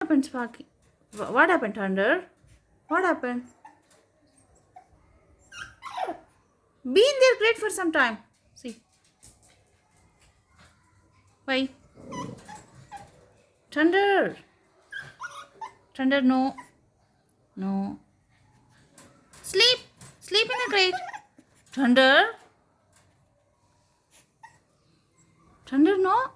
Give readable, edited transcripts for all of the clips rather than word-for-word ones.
happened, Sparky? What happened, Thunder? What happened? Been there great for some time. See. Why? Thunder. Thunder, no. No. Sleep. Sleep in the crate. Thunder. Thunder, no.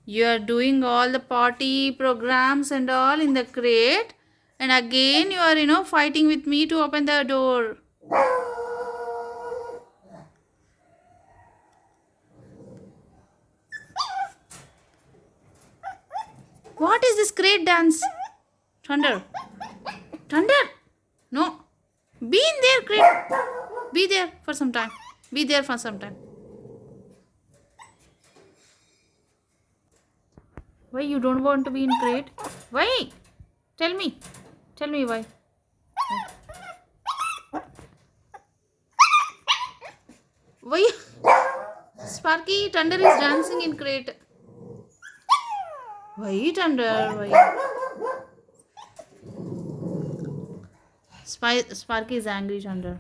You are doing all the party programs and all in the crate, and again you are fighting with me to open the door. What is this crate dance? Thunder. Thunder. No. Be in there, crate. Be there for some time. Be there for some time. Why you don't want to be in crate? Why? Tell me. Tell me why. Why? Sparky, Thunder is dancing in crate. Why, Thunder? Why? Sparky is angry, Thunder.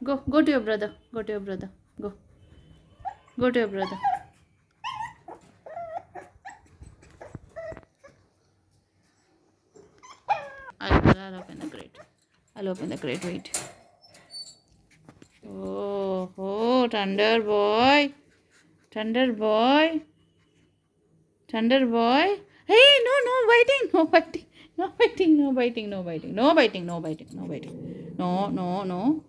Go to your brother. Go to your brother. Go. Go to your brother. I'll open the crate. I'll open the crate. Wait. Oh, Thunder boy. Thunder boy. Thunder boy. Hey, no biting. No biting. No biting. No biting. No biting. No biting. No biting. No biting. No.